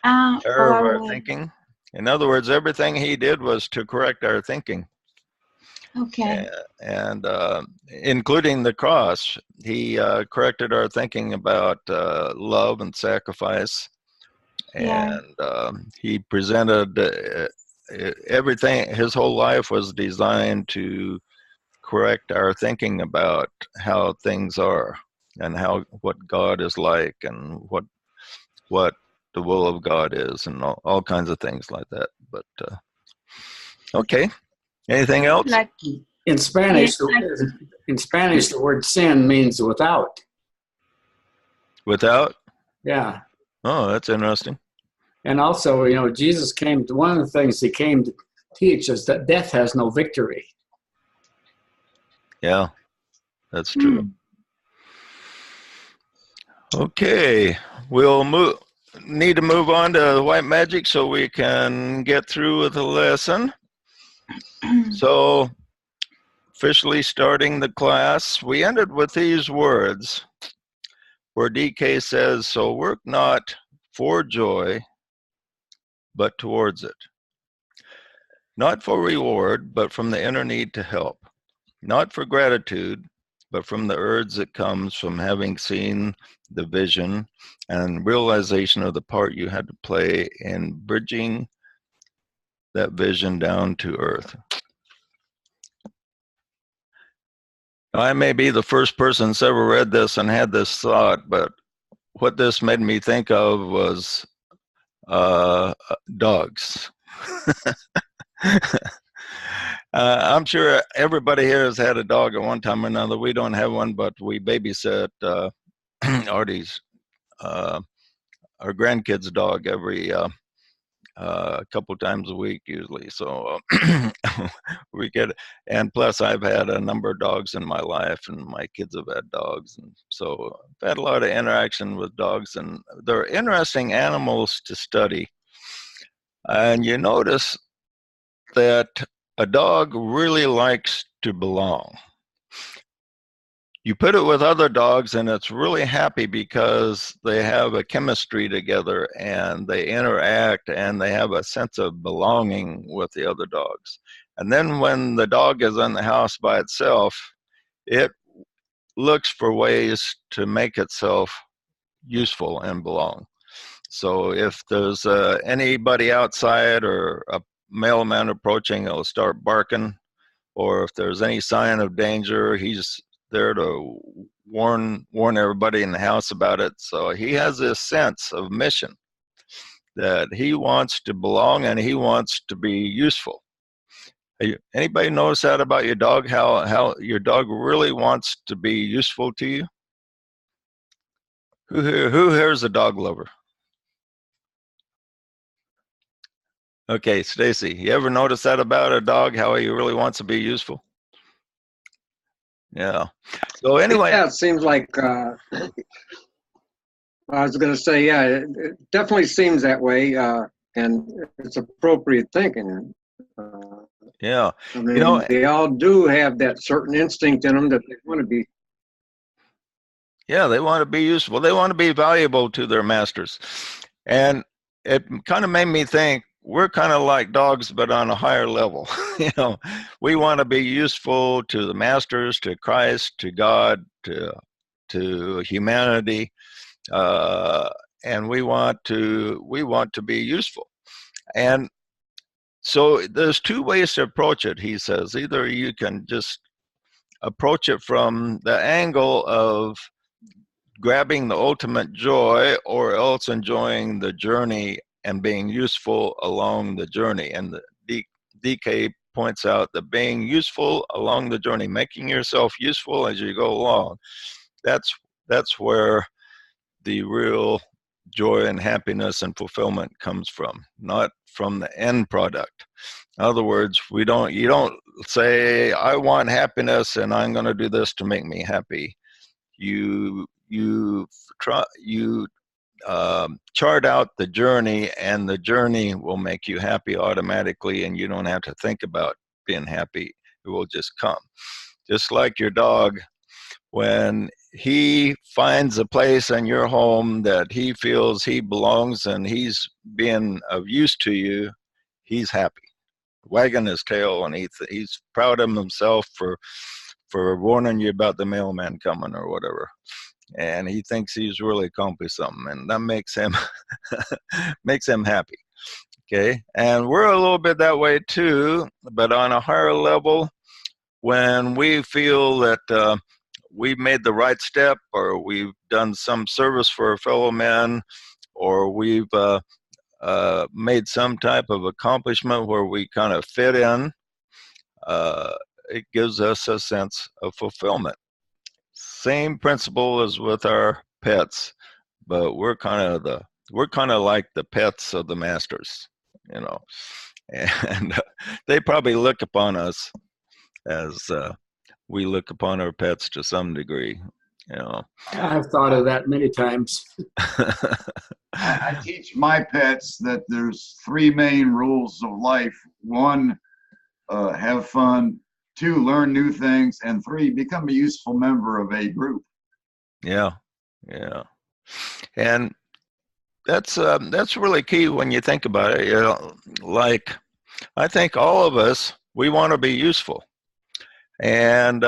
error of our Probably. thinking. In other words, everything he did was to correct our thinking, Okay. and including the cross. He corrected our thinking about love and sacrifice, Yeah. and he presented everything. His whole life was designed to correct our thinking about how things are and how what God is like and what the will of God is and all kinds of things like that. But okay, anything else? Like In yeah, Spanish, like the word sin means without. Without? Yeah. Oh, that's interesting. And also, Jesus came to, one of the things he came to teach is that death has no victory. Yeah, that's true. hmm. Okay, we'll need to move on to white magic so we can get through with the lesson. So, officially starting the class, we ended with these words where DK says, "So work not for joy, but towards it. Not for reward, but from the inner need to help. Not for gratitude, but from the urge that comes from having seen the vision and realization of the part you had to play in bridging that vision down to earth." I may be the first person that's ever read this and had this thought, but what this made me think of was dogs. I'm sure everybody here has had a dog at one time or another. We don't have one, but we babysit Artie's, our grandkid's dog, every a couple times a week usually. So we get, and plus I've had a number of dogs in my life, and my kids have had dogs, and so I've had a lot of interaction with dogs, and they're interesting animals to study. And you notice that a dog really likes to belong. You put it with other dogs and it's really happy because they have a chemistry together and they interact and they have a sense of belonging with the other dogs. And then when the dog is in the house by itself, it looks for ways to make itself useful and belong. So if there's anybody outside or a mailman approaching, it'll start barking. Or if there's any sign of danger, he's there to warn everybody in the house about it. So he has this sense of mission that he wants to belong and he wants to be useful. Anybody notice that about your dog? How your dog really wants to be useful to you? Who here is a dog lover? Okay, Stacy, you ever notice that about a dog? How he really wants to be useful? Yeah. So anyway, Yeah, it seems like I was going to say, yeah, it definitely seems that way, and it's appropriate thinking. yeah, I mean, they all do have that certain instinct in them that they want to be. Yeah, they want to be useful. They want to be valuable to their masters. And it kind of made me think we're kind of like dogs, but on a higher level. We want to be useful to the masters, to Christ, to God, to humanity, and we want to be useful. And so there's two ways to approach it. He says either you can just approach it from the angle of grabbing the ultimate joy, or else enjoying the journey and being useful along the journey. And the DK points out that being useful along the journey, making yourself useful as you go along, that's where the real joy and happiness and fulfillment comes from, not from the end product. In other words, you don't say, I want happiness and I'm going to do this to make me happy. You chart out the journey, and the journey will make you happy automatically, and you don't have to think about being happy. It will just come. Just like your dog when he finds a place in your home that he feels he belongs and he's being of use to you, he's happy, wagging his tail, and he's proud of himself for warning you about the mailman coming or whatever. And he thinks he's really accomplished something, and that makes him makes him happy. Okay, and we're a little bit that way too, but on a higher level, when we feel that we've made the right step, or we've done some service for a fellow man, or we've made some type of accomplishment where we kind of fit in, it gives us a sense of fulfillment. Same principle as with our pets, but we're kind of like the pets of the masters, you know, and they probably look upon us as we look upon our pets to some degree, you know. I've thought of that many times. I teach my pets that there's three main rules of life. One, have fun. Two, learn new things. And three, become a useful member of a group. Yeah, yeah. And that's really key when you think about it. You know, like, I think all of us, we want to be useful. And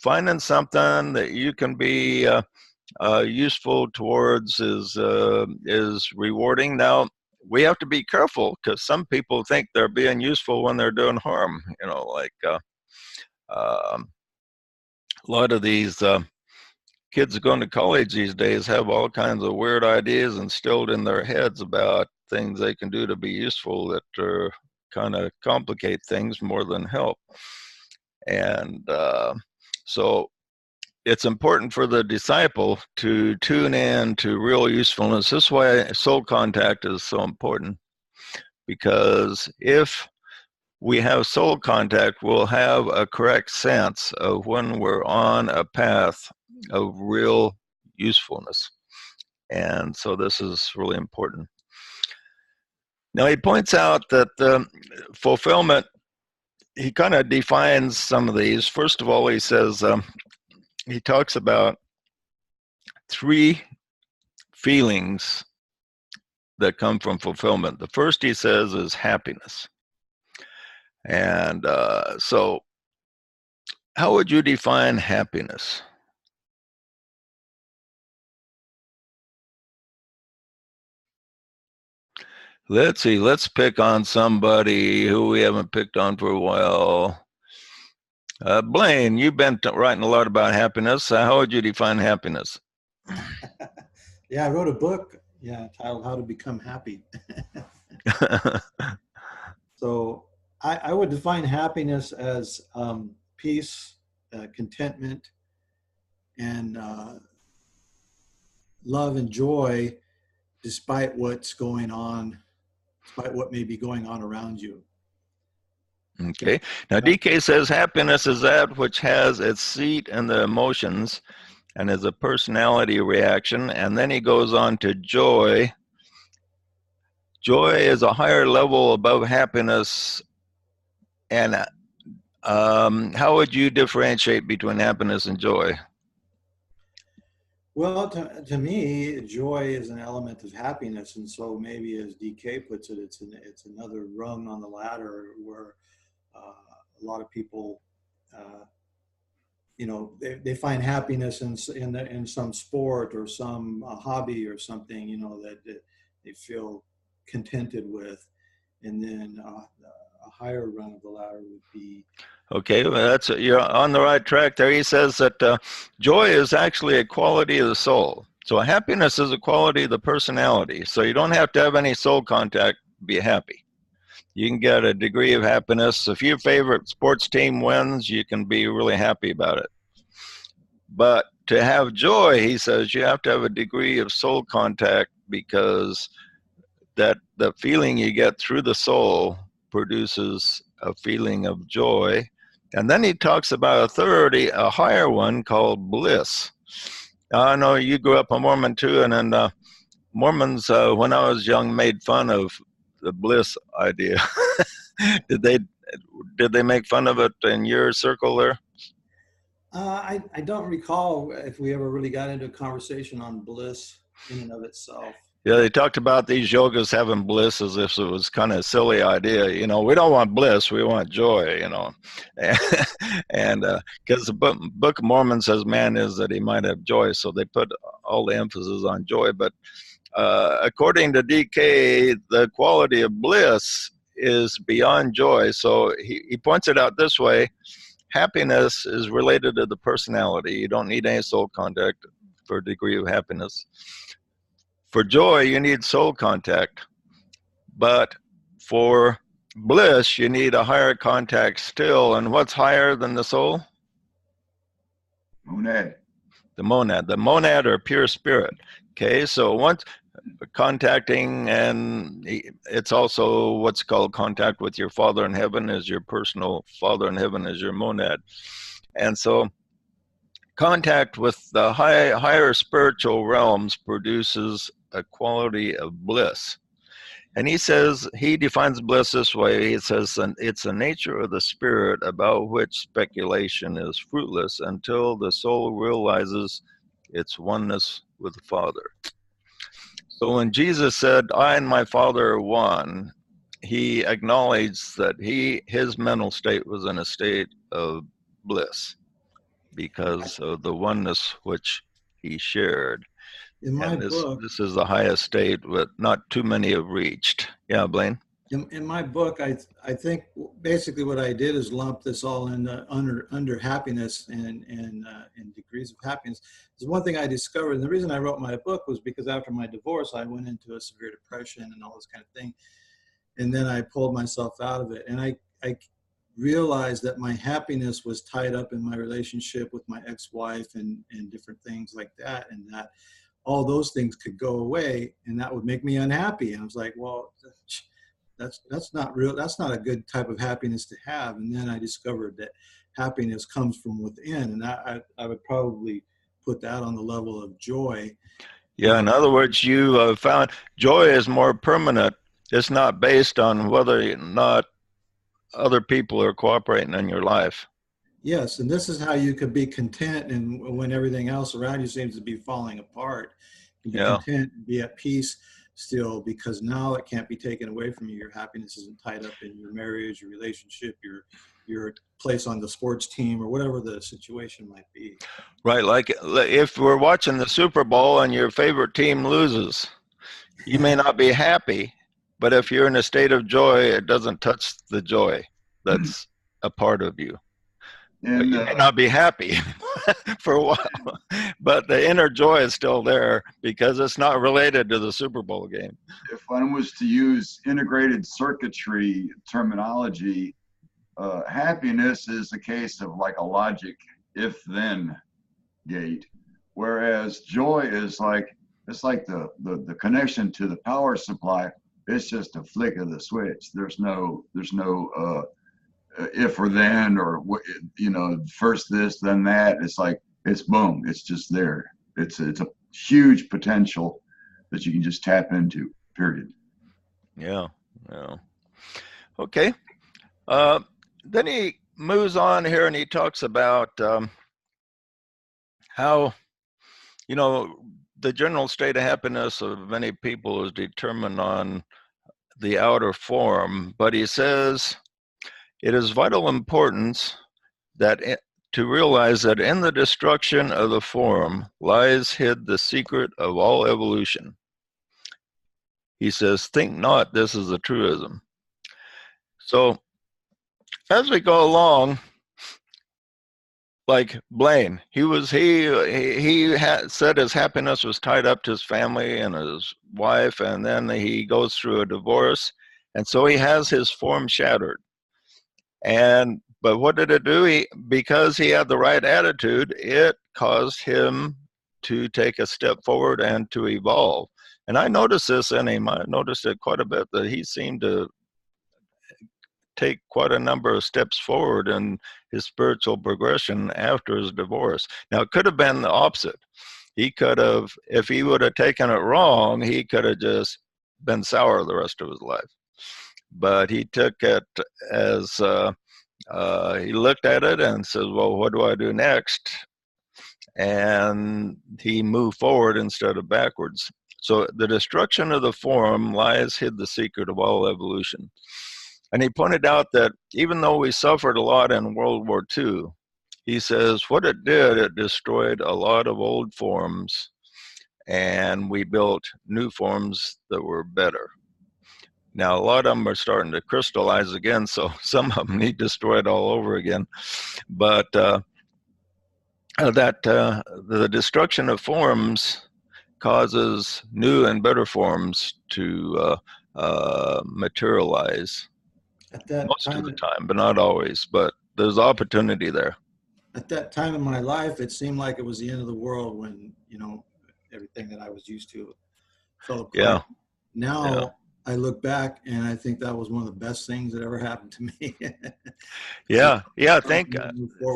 finding something that you can be useful towards is rewarding. Now, we have to be careful, because some people think they're being useful when they're doing harm. You know, like a lot of these kids going to college these days have all kinds of weird ideas instilled in their heads about things they can do to be useful that kind of complicate things more than help. And so it's important for the disciple to tune in to real usefulness. This is why soul contact is so important, because if we have soul contact, we'll have a correct sense of when we're on a path of real usefulness. And so this is really important. Now, he points out that the fulfillment, he kind of defines some of these. First of all, he says, he talks about three feelings that come from fulfillment. The first, he says, is happiness. And so how would you define happiness? Let's see, let's pick on somebody who we haven't picked on for a while. Blaine, you've been writing a lot about happiness. How would you define happiness? Yeah, I wrote a book, titled How to Become Happy. So I would define happiness as peace, contentment, and love and joy, despite what's going on, despite what may be going on around you. Okay. Now, DK says happiness is that which has its seat in the emotions and is a personality reaction. And then he goes on to joy. Joy is a higher level above happiness. And how would you differentiate between happiness and joy? Well, to me, joy is an element of happiness, and so maybe, as DK puts it, it's another rung on the ladder where a lot of people, they find happiness in some sport or some hobby or something, that they feel contented with, and then a higher rung of the ladder would be. Okay, well, you're on the right track there. He says that joy is actually a quality of the soul. So happiness is a quality of the personality. So you don't have to have any soul contact to be happy. You can get a degree of happiness. If your favorite sports team wins, you can be really happy about it. But to have joy, he says, you have to have a degree of soul contact, because that the feeling you get through the soul produces a feeling of joy. And then he talks about a higher one called bliss. I know you grew up a Mormon too, and then Mormons, when I was young, made fun of the bliss idea. Did they make fun of it in your circle there? I don't recall if we ever really got into a conversation on bliss in and of itself. Yeah, they talked about these yogas having bliss as if it was kind of a silly idea. You know, we don't want bliss, we want joy, you know. And because the Book of Mormon says man is that he might have joy, so they put all the emphasis on joy. But according to DK, the quality of bliss is beyond joy. So he points it out this way. Happiness is related to the personality. You don't need any soul contact for a degree of happiness. For joy, you need soul contact. But for bliss, you need a higher contact still. And what's higher than the soul? Monad. The monad. The monad or pure spirit. Okay, so once contacting, and it's also what's called contact with your Father in heaven, is your personal Father in heaven is your monad. And so contact with the higher spiritual realms produces a quality of bliss. And he says, he defines bliss this way. He says, it's a nature of the spirit about which speculation is fruitless until the soul realizes its oneness with the Father. So when Jesus said, I and my Father are one, he acknowledged that his mental state was in a state of bliss because of the oneness which he shared. In my And book, this is the highest state that not too many have reached. Yeah, Blaine? in my book, I think basically what I did is lump this all in under happiness and degrees of happiness. There's one thing I discovered, and the reason I wrote my book was because after my divorce, I went into a severe depression and all this kind of thing. And then I pulled myself out of it. And I realized that my happiness was tied up in my relationship with my ex-wife and different things like that. And that all those things could go away and that would make me unhappy. And I was like, well, that's not real. That's not a good type of happiness to have. And then I discovered that happiness comes from within. And I would probably put that on the level of joy. Yeah, in other words, you found joy is more permanent. It's not based on whether or not other people are cooperating in your life. Yes, and this is how you could be content and when everything else around you seems to be falling apart. You can be content, be at peace still, because now it can't be taken away from you. Your happiness isn't tied up in your marriage, your relationship, your place on the sports team, or whatever the situation might be. Right, like if we're watching the Super Bowl and your favorite team loses, you may not be happy, but if you're in a state of joy, it doesn't touch the joy that's a part of you. And You may not be happy for a while, but the inner joy is still there because it's not related to the Super Bowl game. if one was to use integrated circuitry terminology, happiness is a case of like a logic if-then gate, whereas joy is like, it's like the connection to the power supply. It's just a flick of the switch. There's no if or then, or you know, first this then that. It's like it's boom, it's just there. It's a huge potential that you can just tap into, period. Yeah. Okay, then he moves on here and he talks about how, you know, the general state of happiness of many people is determined on the outer form, but he says it is vital importance that to realize that in the destruction of the form lies hid the secret of all evolution. He says, think not this is a truism. So as we go along, like Blaine, he had said his happiness was tied up to his family and his wife, and then he goes through a divorce, and so he has his form shattered. But what did it do? Because he had the right attitude, it caused him to take a step forward and to evolve. And I noticed this in him. I noticed it quite a bit, that he seemed to take quite a number of steps forward in his spiritual progression after his divorce. Now, it could have been the opposite. He could have, if he would have taken it wrong, he could have just been sour the rest of his life. But he took it as he looked at it and says, well, what do I do next? And he moved forward instead of backwards. So the destruction of the form lies hid the secret of all evolution. And he pointed out that even though we suffered a lot in World War II, he says what it did, it destroyed a lot of old forms, and we built new forms that were better. Now, a lot of them are starting to crystallize again, so some of them need destroyed all over again. But the destruction of forms causes new and better forms to materialize. At that Most time, of the time, but not always. But there's opportunity there. At that time in my life, it seemed like it was the end of the world when, everything that I was used to fell apart. Yeah. Now I look back and I think that was one of the best things that ever happened to me. Yeah. Think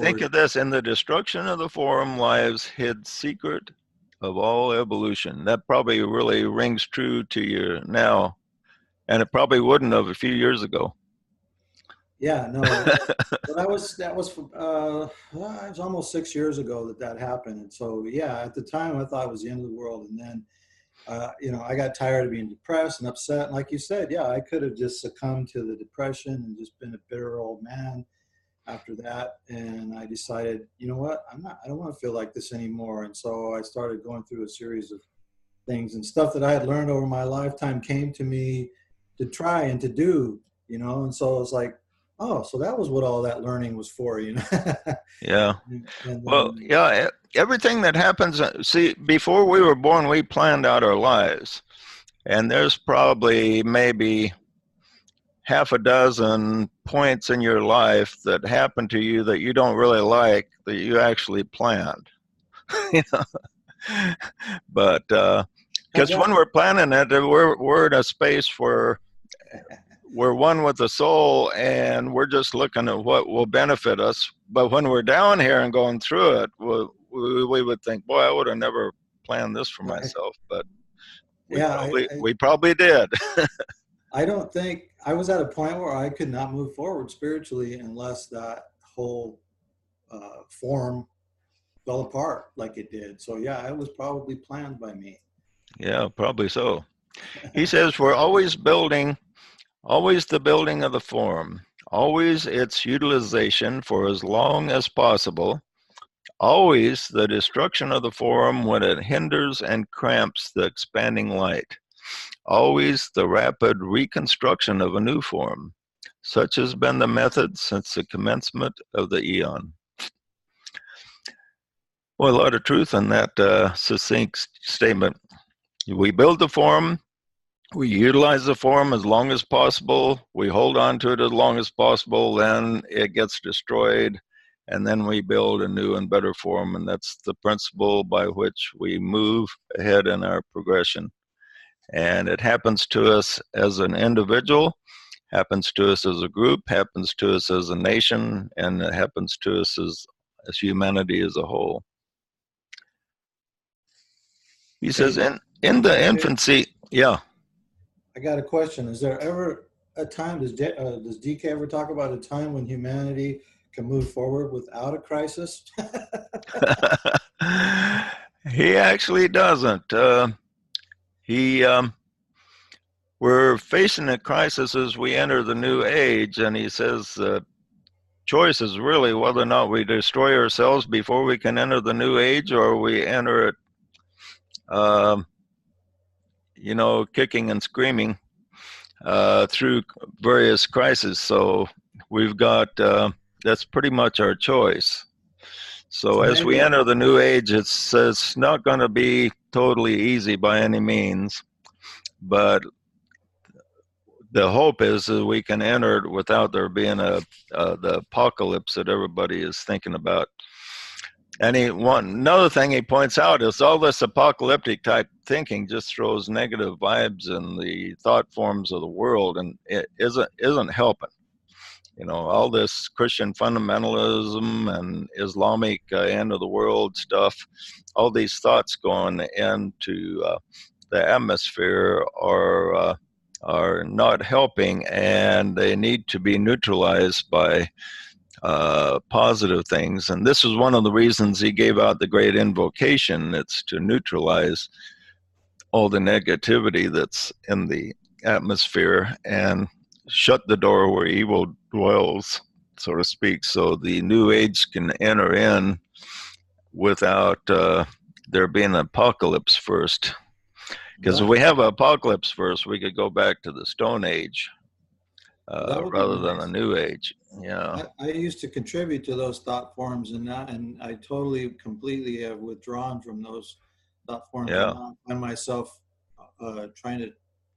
Think of this: in the destruction of the form lies hid secret of all evolution. That probably really rings true to you now, and it probably wouldn't have a few years ago. Yeah, no, but it was almost 6 years ago that happened. And so, yeah, at the time I thought it was the end of the world. And then, I got tired of being depressed and upset. And like you said, yeah, I could have just succumbed to the depression and just been a bitter old man after that. And I decided, you know what, I don't want to feel like this anymore. And so I started going through a series of things, and stuff that I had learned over my lifetime came to me to try and to do, and so it was like, oh, so that was what all that learning was for, Yeah. And Well, yeah, everything that happens, see, before we were born, we planned out our lives. And there's probably maybe half a dozen points in your life that happen to you that you don't really like, that you actually planned. But because when we're planning it, we're in a space where we're one with the soul, and we're just looking at what will benefit us. But when we're down here and going through it, we would think, boy, I would have never planned this for myself. But we probably did. I don't think I was at a point where I could not move forward spiritually unless that whole form fell apart like it did. So yeah, it was probably planned by me. Yeah, probably so. He says we're always building. Always the building of the form, always its utilization for as long as possible, always the destruction of the form when it hinders and cramps the expanding light, always the rapid reconstruction of a new form. Such has been the method since the commencement of the eon. Well, a lot of truth in that succinct statement. We build the form. We utilize the form as long as possible. We hold on to it as long as possible. Then it gets destroyed, and then we build a new and better form. And that's the principle by which we move ahead in our progression. And it happens to us as an individual, happens to us as a group, happens to us as a nation, and it happens to us as humanity as a whole. He says, in the infancy, yeah. I got a question. Is there ever a time, does DK ever talk about a time when humanity can move forward without a crisis? He actually doesn't. We're facing a crisis as we enter the new age, and he says choice is really whether or not we destroy ourselves before we can enter the new age, or we enter it kicking and screaming through various crises. So we've got, that's pretty much our choice. So as we enter the new age, it's not going to be totally easy by any means, but the hope is that we can enter it without there being the apocalypse that everybody is thinking about. And another thing he points out is all this apocalyptic type thinking just throws negative vibes in the thought forms of the world, and it isn't helping. All this Christian fundamentalism and Islamic end of the world stuff, all these thoughts going into the atmosphere are not helping, and they need to be neutralized by positive things. And this is one of the reasons he gave out the great invocation. It's to neutralize all the negativity that's in the atmosphere and shut the door where evil dwells, so to speak, so the new age can enter in without there being an apocalypse first. Because if we have an apocalypse first, we could go back to the Stone Age rather than a new age. Yeah. I used to contribute to those thought forums, and I totally, completely have withdrawn from those thought forums. Yeah. I find myself trying to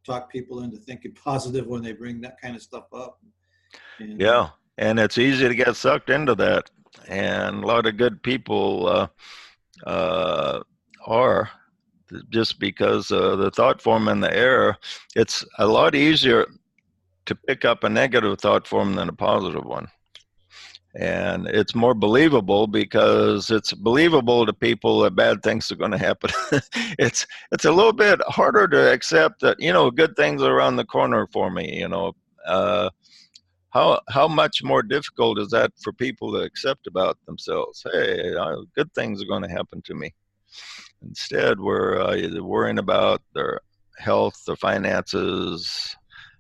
talk people into thinking positive when they bring that kind of stuff up. And, yeah, and it's easy to get sucked into that, and a lot of good people are, just because the thought form in the air. It's a lot easier to pick up a negative thought form than a positive one. And it's more believable because it's believable to people that bad things are going to happen. It's a little bit harder to accept that, good things are around the corner for me, How much more difficult is that for people to accept about themselves? Hey, good things are going to happen to me. Instead, we're either worrying about their health, their finances,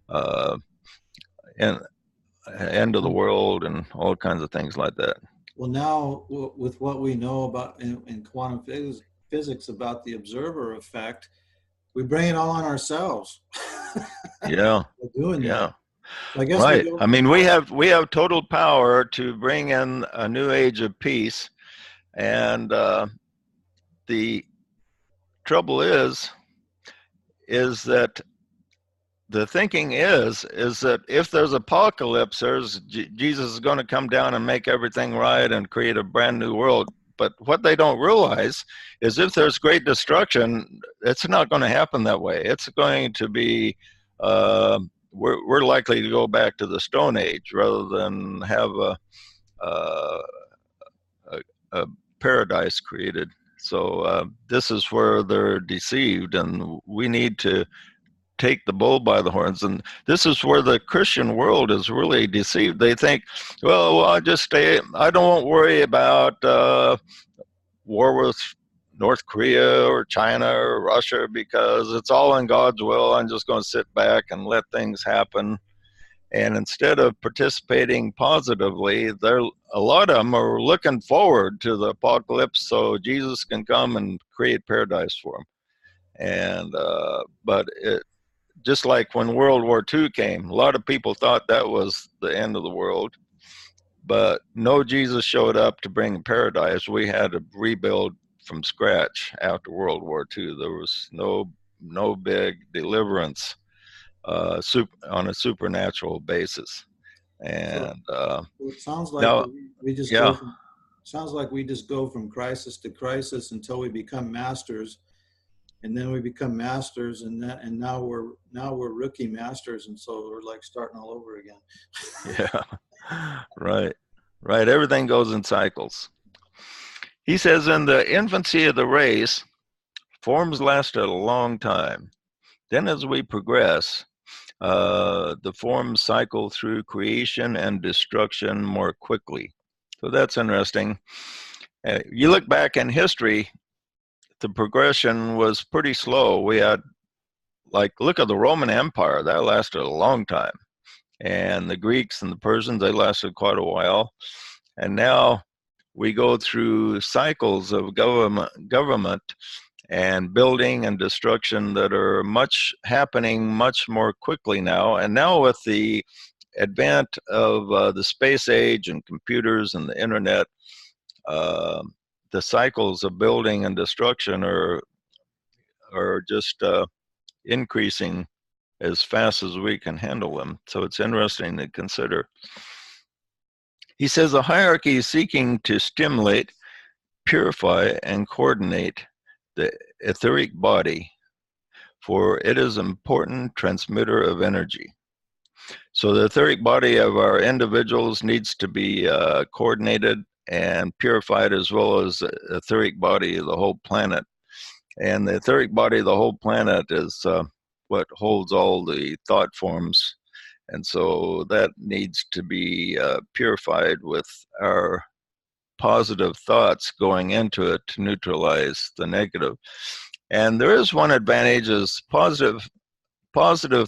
and end of the world, and all kinds of things like that. Well, now with what we know about in quantum physics about the observer effect, we bring it all on ourselves. Yeah. We're doing yeah. that. I guess right. I mean, we have total power to bring in a new age of peace, and the trouble is that the thinking is that if there's apocalypse, Jesus is going to come down and make everything right and create a brand new world. But what they don't realize is if there's great destruction, it's not going to happen that way. It's going to be we're likely to go back to the Stone Age rather than have a paradise created. So this is where they're deceived, and we need to take the bull by the horns. And this is where the Christian world is really deceived. They think, well, I'll just stay. I don't worry about war with North Korea or China or Russia because it's all in God's will. I'm just going to sit back and let things happen. And instead of participating positively, a lot of them are looking forward to the apocalypse so Jesus can come and create paradise for them. And but just like when World War II came, a lot of people thought that was the end of the world. But no Jesus showed up to bring paradise. We had to rebuild from scratch after World War II. There was no big deliverance on a supernatural basis. And it sounds like now, we just sounds like we just go from crisis to crisis until we become masters. And then we become masters, and now we're rookie masters, and so we're like starting all over again. Yeah, right. Everything goes in cycles. He says, in the infancy of the race, forms lasted a long time. Then as we progress, the forms cycle through creation and destruction more quickly. So that's interesting. You look back in history, the progression was pretty slow. We had, look at the Roman Empire, that lasted a long time. And the Greeks and the Persians, they lasted quite a while. And now we go through cycles of government and building and destruction that are happening much more quickly now. And now with the advent of the space age and computers and the internet, the cycles of building and destruction are just increasing as fast as we can handle them. So it's interesting to consider. He says a hierarchy is seeking to stimulate, purify, and coordinate the etheric body, for it is an important transmitter of energy. So the etheric body of our individuals needs to be coordinated and purified, as well as the etheric body of the whole planet. And the etheric body of the whole planet is what holds all the thought forms And so that needs to be purified with our positive thoughts going into it to neutralize the negative. And there is one advantage: is positive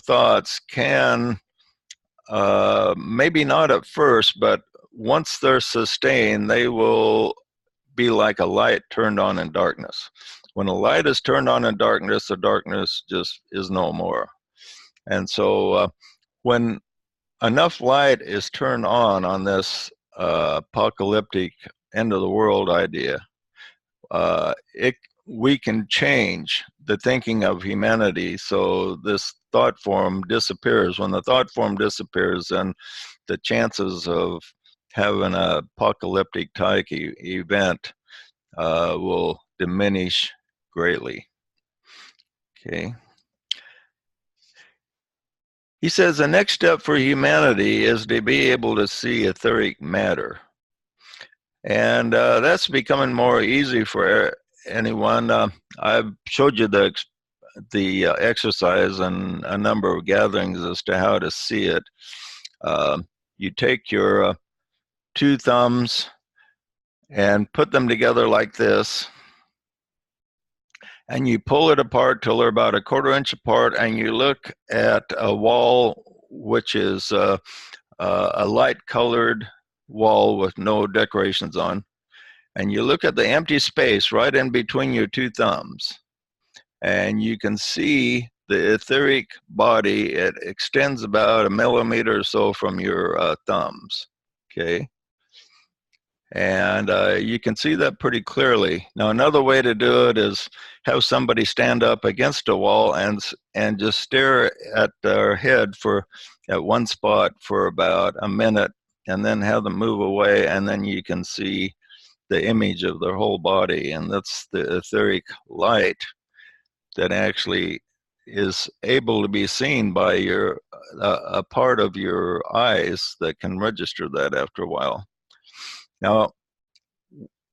thoughts can, maybe not at first, but once they're sustained, they will be like a light turned on in darkness. When a light is turned on in darkness, the darkness just is no more. And so when enough light is turned on this apocalyptic end of the world idea, we can change the thinking of humanity. So this thought form disappears. When the thought form disappears, then the chances of having an apocalyptic type event will diminish greatly. Okay. He says the next step for humanity is to be able to see etheric matter. And that's becoming more easy for anyone. I've showed you the exercise and a number of gatherings as to how to see it. You take your two thumbs and put them together like this, and you pull it apart till they're about 1/4 inch apart, and you look at a wall which is a light colored wall with no decorations on, and you look at the empty space right in between your two thumbs, and you can see the etheric body. It extends about 1 millimeter or so from your thumbs. Okay. And you can see that pretty clearly. Now, another way to do it is have somebody stand up against a wall and just stare at their head at one spot for about a minute, and then have them move away, and then you can see the image of their whole body. And that's the etheric light that actually is able to be seen by a part of your eyes that can register that after a while. Now,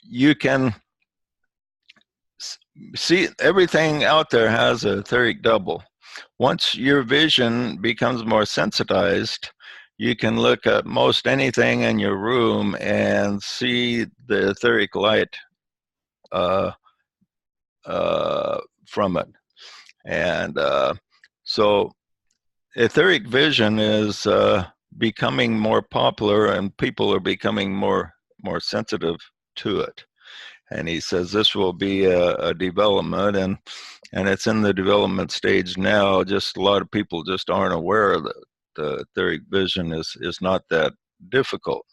you can see everything out there has an etheric double. Once your vision becomes more sensitized, you can look at most anything in your room and see the etheric light from it. And so etheric vision is becoming more popular, and people are becoming more sensitive to it. And he says this will be a development, and it's in the development stage now. Just a lot of people just aren't aware that the etheric vision is not that difficult.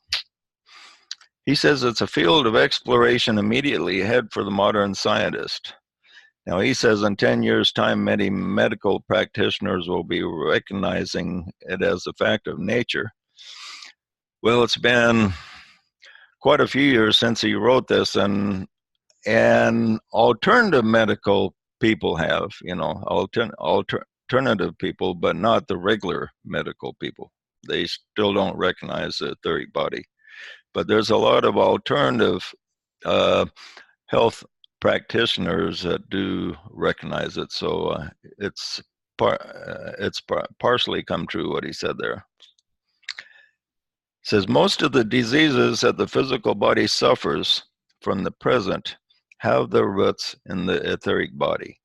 He says it's a field of exploration immediately ahead for the modern scientist. Now, he says in 10 years' time, many medical practitioners will be recognizing it as a fact of nature. Well, it's been quite a few years since he wrote this, and alternative medical people have, alternative people, but not the regular medical people. They still don't recognize the etheric body. But there's a lot of alternative health practitioners that do recognize it. So it's partially come true what he said there. It says most of the diseases that the physical body suffers from the present have their roots in the etheric body.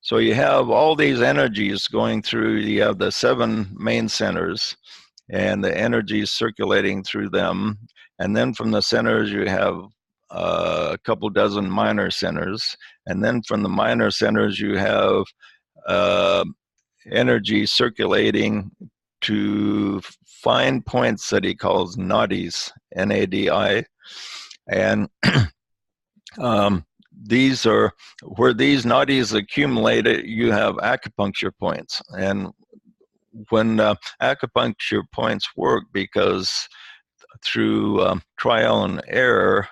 So you have all these energies going through. You have the 7 main centers and the energies circulating through them. And then from the centers, you have a couple dozen minor centers. And then from the minor centers, you have energy circulating to fine points that he calls nadis, N-A-D-I. And these are where these nadis accumulate. You have acupuncture points. And when acupuncture points work, because through trial and error,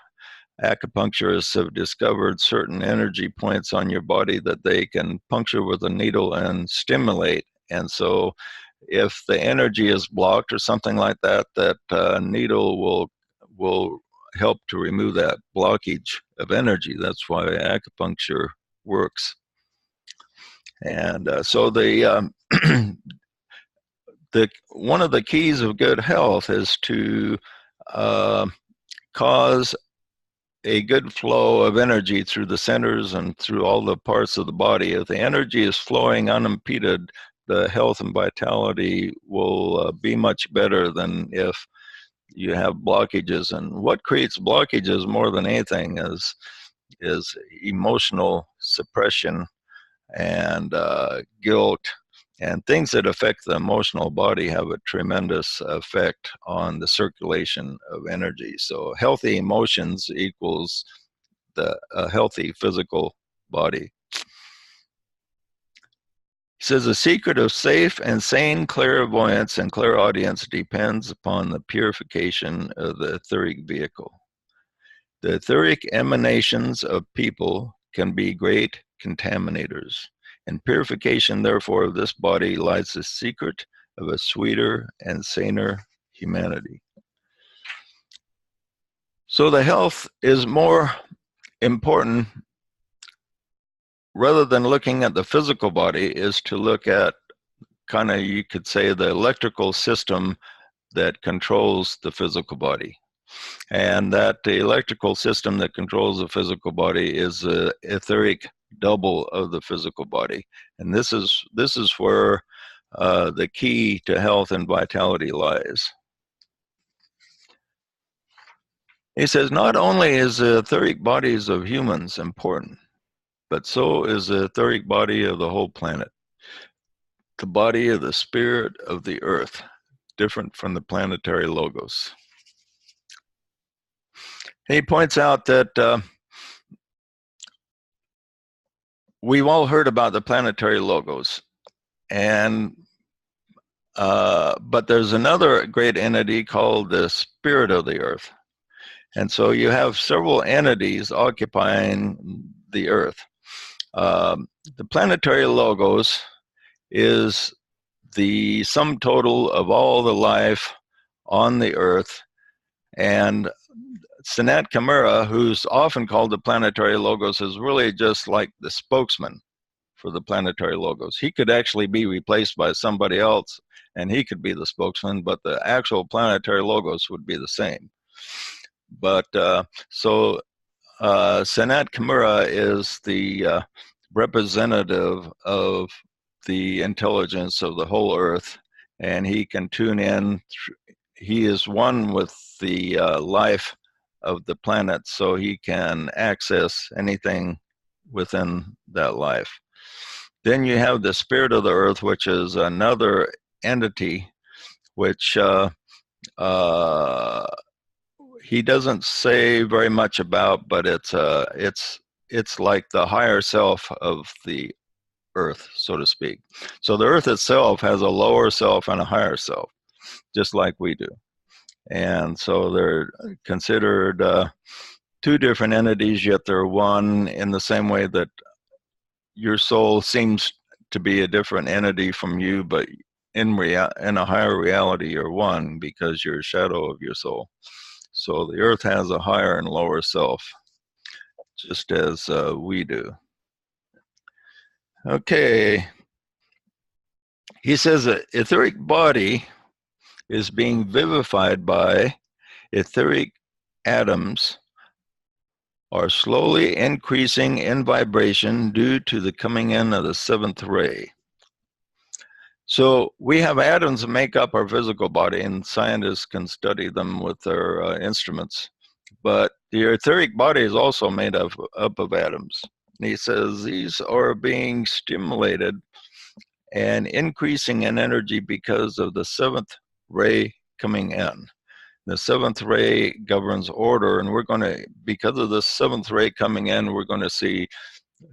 acupuncturists have discovered certain energy points on your body that they can puncture with a needle and stimulate. And so if the energy is blocked or something like that, that needle will help to remove that blockage of energy. That's why acupuncture works. And so the one of the keys of good health is to cause a good flow of energy through the centers and through all the parts of the body. If the energy is flowing unimpeded, the health and vitality will be much better than if you have blockages. And what creates blockages more than anything is emotional suppression and guilt, and things that affect the emotional body have a tremendous effect on the circulation of energy. So healthy emotions equals a healthy physical body. He says the secret of safe and sane clairvoyance and clairaudience depends upon the purification of the etheric vehicle. The etheric emanations of people can be great contaminators. In purification, therefore, of this body lies the secret of a sweeter and saner humanity. So the health is more important, rather than looking at the physical body, is to look at kind of, you could say, the electrical system that controls the physical body. And that the electrical system that controls the physical body is the etheric double of the physical body. And this is where the key to health and vitality lies. He says, not only is the etheric bodies of humans important, but so is the etheric body of the whole planet. The body of the spirit of the earth, different from the planetary logos. He points out that we've all heard about the planetary logos, and but there's another great entity called the spirit of the earth. And so you have several entities occupying the earth. The planetary logos is the sum total of all the life on the earth, and Sanat Kamara, who's often called the planetary logos, is really just like the spokesman for the planetary logos. He could actually be replaced by somebody else, and he could be the spokesman, but the actual planetary logos would be the same. But Sanat Kamara is the representative of the intelligence of the whole earth, and he can tune in. He is one with the life of the planet, so he can access anything within that life. Then you have the spirit of the earth, which is another entity, which he doesn't say very much about, but it's like the higher self of the earth, so to speak. So the earth itself has a lower self and a higher self, just like we do. And so they're considered two different entities, yet they're one, in the same way that your soul seems to be a different entity from you, but in a higher reality, you're one because you're a shadow of your soul. So the earth has a higher and lower self, just as we do. Okay. He says the etheric body is being vivified by etheric atoms are slowly increasing in vibration due to the coming in of the seventh ray. So we have atoms that make up our physical body, and scientists can study them with their instruments. But the etheric body is also made up of atoms. And he says these are being stimulated and increasing in energy because of the seventh ray coming in. The seventh ray governs order, and we're going to, because of the seventh ray coming in, we're going to see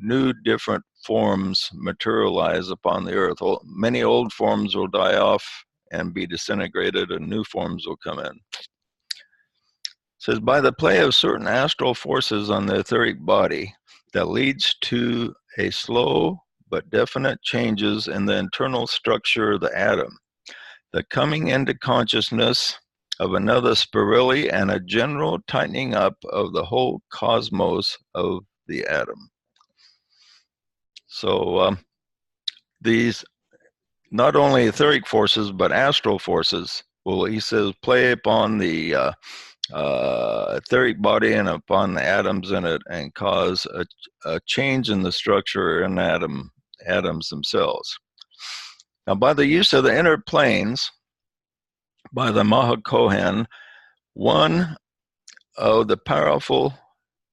new different forms materialize upon the earth. Many old forms will die off and be disintegrated, and new forms will come in. It says, by the play of certain astral forces on the etheric body that leads to a slow but definite changes in the internal structure of the atom, the coming into consciousness of another spirally and a general tightening up of the whole cosmos of the atom. So these not only etheric forces, but astral forces will, he says, play upon the etheric body and upon the atoms in it and cause a change in the structure in atoms themselves. Now, by the use of the inner planes, by the Mahakohen, one of the powerful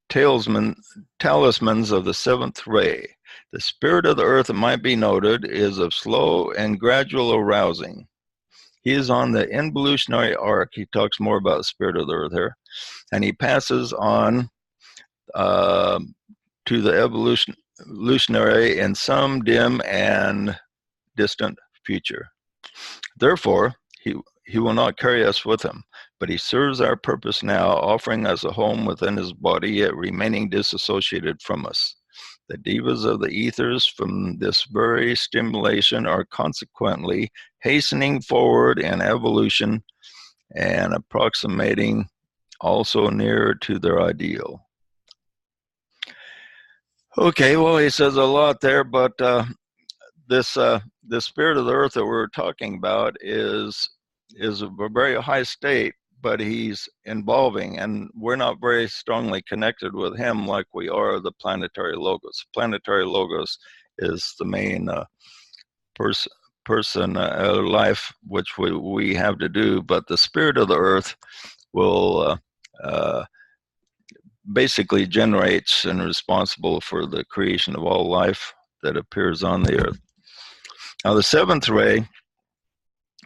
talismans of the seventh ray, the spirit of the earth, it might be noted, is of slow and gradual arousing. He is on the involutionary arc. He talks more about the spirit of the earth here. And he passes on to the evolutionary in some dim and distant future. Therefore, he will not carry us with him, but he serves our purpose now, offering us a home within his body, yet remaining disassociated from us. The devas of the ethers from this very stimulation are consequently hastening forward in evolution and approximating also nearer to their ideal. Okay, well, he says a lot there, but this spirit of the earth that we're talking about is a very high state, but he's involving, and we're not very strongly connected with him like we are the planetary logos. Planetary logos is the main person life which we have to do, but the spirit of the earth will basically generates and responsible for the creation of all life that appears on the earth. Now, the seventh ray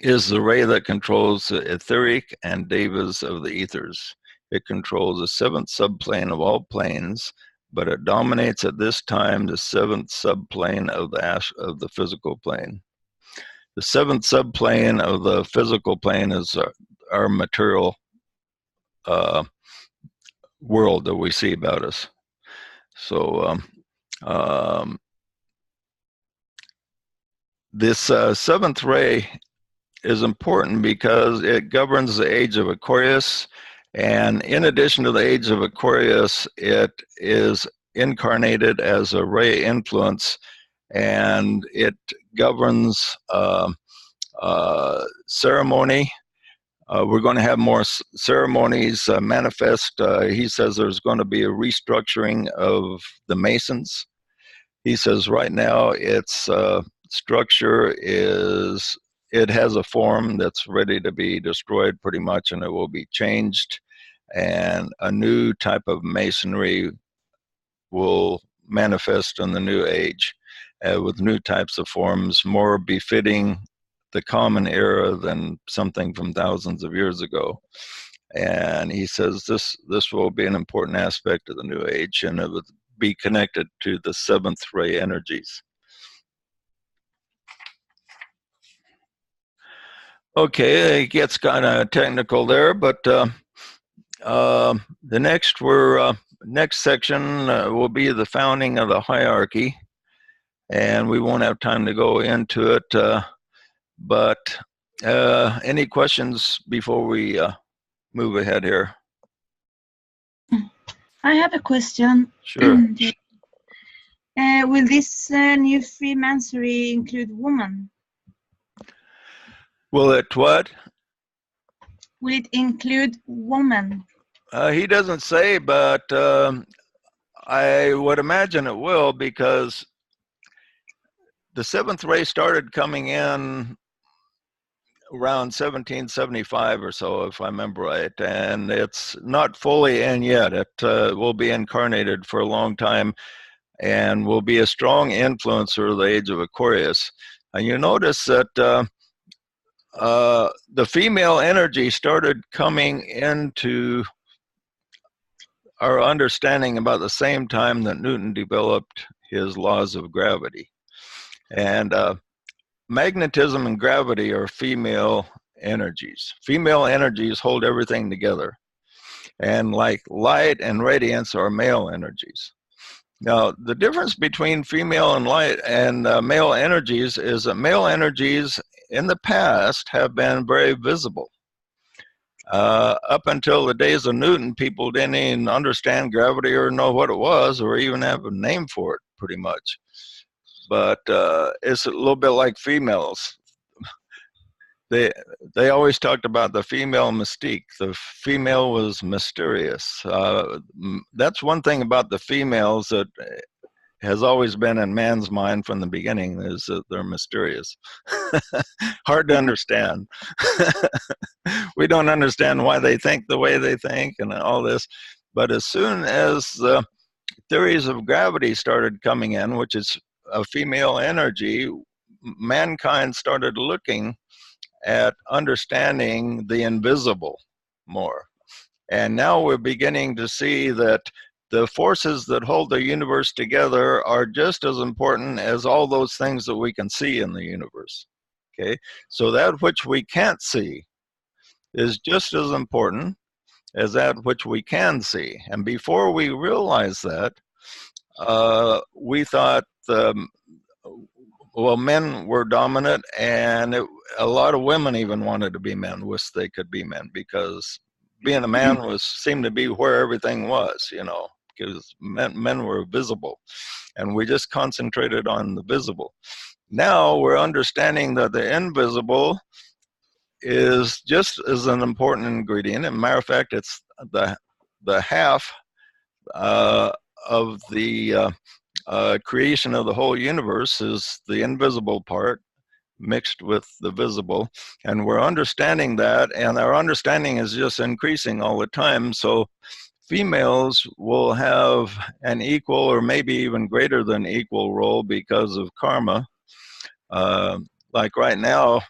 is the ray that controls the etheric and devas of the ethers. It controls the seventh subplane of all planes, but it dominates at this time the seventh subplane of the physical plane. The seventh subplane of the physical plane is our material world that we see about us. So this seventh ray is important because it governs the age of Aquarius, and in addition to the age of Aquarius, it is incarnated as a ray influence, and it governs ceremony. We're going to have more ceremonies manifest. He says there's going to be a restructuring of the Masons. He says right now its structure is, it has a form that's ready to be destroyed pretty much, and it will be changed, and a new type of masonry will manifest in the new age with new types of forms, more befitting the common era than something from thousands of years ago. And he says this will be an important aspect of the new age, and it will be connected to the seventh ray energies. Okay, it gets kind of technical there, but the next section will be the founding of the hierarchy, and we won't have time to go into it. But any questions before we move ahead here? I have a question. Sure. Will this new Freemasonry include women? Will it what? Will it include women? He doesn't say, but I would imagine it will, because the seventh ray started coming in around 1775 or so, if I remember right, and it's not fully in yet. It will be incarnated for a long time and will be a strong influencer of the age of Aquarius. And you notice that the female energy started coming into our understanding about the same time that Newton developed his laws of gravity. And magnetism and gravity are female energies. Female energies hold everything together. And like light and radiance are male energies. Now, the difference between female and light and male energies is that male energies in the past have been very visible. Up until the days of Newton, people didn't even understand gravity or know what it was or even have a name for it, pretty much. But it's a little bit like females. they always talked about the female mystique. The female was mysterious. That's one thing about the females that has always been in man's mind from the beginning, is that they're mysterious. Hard to understand. We don't understand why they think the way they think and all this. But as soon as the theories of gravity started coming in, which is a female energy, mankind started looking at understanding the invisible more. And now we're beginning to see that the forces that hold the universe together are just as important as all those things that we can see in the universe. Okay, so that which we can't see is just as important as that which we can see. And before we realized that, we thought, well, men were dominant, and a lot of women even wanted to be men, wished they could be men, because being a man seemed to be where everything was, you know, because men were visible, and we just concentrated on the visible. Now we're understanding that the invisible is just as an important ingredient. As a matter of fact, it's the half of the creation of the whole universe is the invisible part mixed with the visible, and we're understanding that, and our understanding is just increasing all the time. So females will have an equal or maybe even greater than equal role because of karma. Like right now,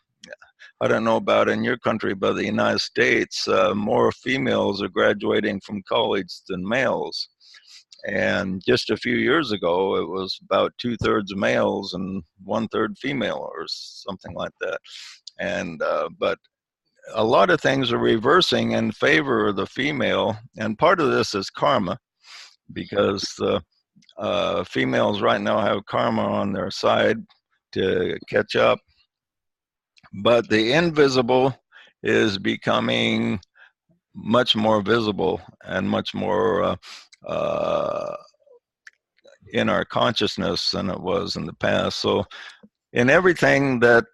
I don't know about in your country, but the United States, more females are graduating from college than males. And just a few years ago, it was about 2/3 males and 1/3 female, or something like that. And but a lot of things are reversing in favor of the female, and part of this is karma, because the females right now have karma on their side to catch up. But the invisible is becoming much more visible and much more in our consciousness than it was in the past. So in everything that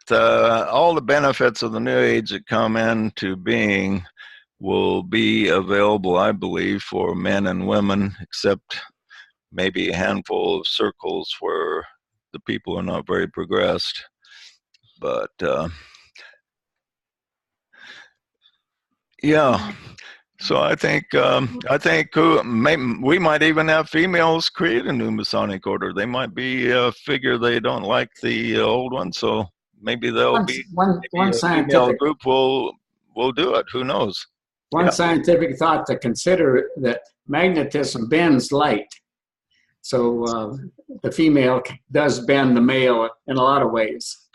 all the benefits of the new age that come into being will be available, I believe, for men and women, except maybe a handful of circles where the people are not very progressed. But yeah. So I think we might even have females create a new Masonic order. They might be figure they don't like the old one, so maybe they'll be one a scientific female group will do it. Who knows? One scientific thought to consider, that magnetism bends light. So the female does bend the male in a lot of ways.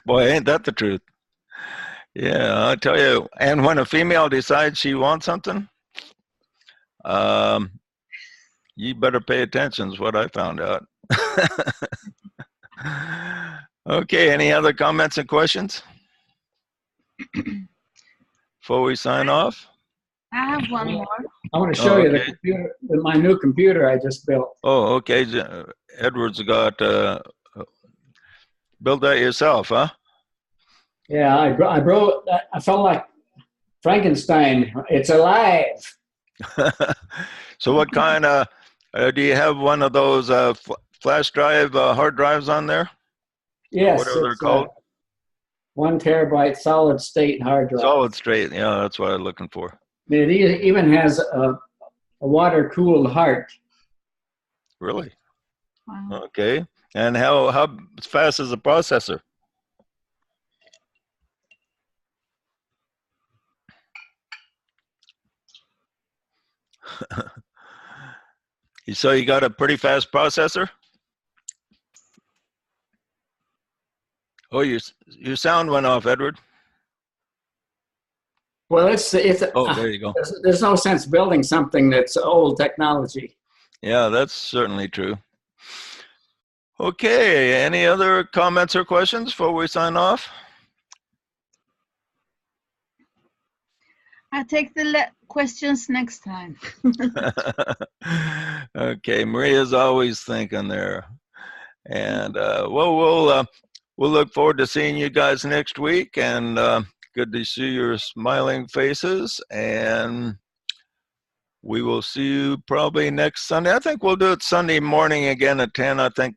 Boy, ain't that the truth? Yeah, I tell you. And when a female decides she wants something, you better pay attention, is what I found out. Okay, any other comments and questions before we sign off? I have one more. I want to show you the computer, my new computer I just built. Oh, okay. Edward's got built that yourself, huh? Yeah, I felt like Frankenstein. It's alive. So what kind of, do you have one of those flash drive, hard drives on there? Yes. Whatever they're called? 1 terabyte solid state hard drive. Solid state, yeah, that's what I'm looking for. It even has a water-cooled heart. Really? Wow. Okay. And how fast is the processor? So you got a pretty fast processor? Oh, your sound went off, Edward. Well, it's oh, there you go. There's no sense building something that's old technology. Yeah, that's certainly true. Okay, any other comments or questions before we sign off? I'll take the questions next time. Okay, Maria's always thinking there. And well, we'll look forward to seeing you guys next week, and good to see your smiling faces. And we will see you probably next Sunday. I think we'll do it Sunday morning again at 10. I think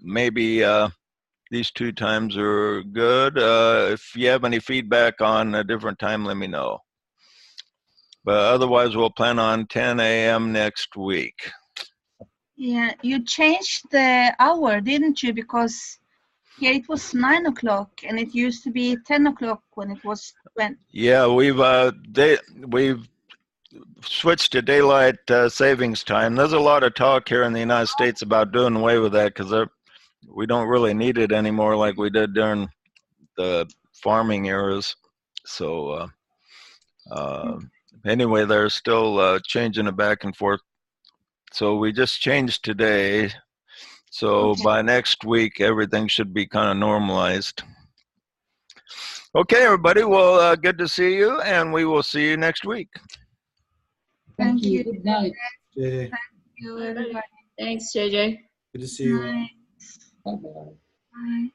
maybe these 2 times are good. If you have any feedback on a different time, let me know. But otherwise, we'll plan on 10 a.m. next week. Yeah, you changed the hour, didn't you? Because here it was 9 o'clock, and it used to be 10 o'clock when it was when. Yeah, we've switched to daylight savings time. There's a lot of talk here in the United States about doing away with that because we don't really need it anymore like we did during the farming eras. So anyway, they're still changing it back and forth. So we just changed today. So Okay. by next week, everything should be kind of normalized. Okay, everybody. Well, good to see you, and we will see you next week. Thank you. Good night. JJ, Thank you, everybody. Thanks, JJ. good to see you. Night. Bye-bye. Bye.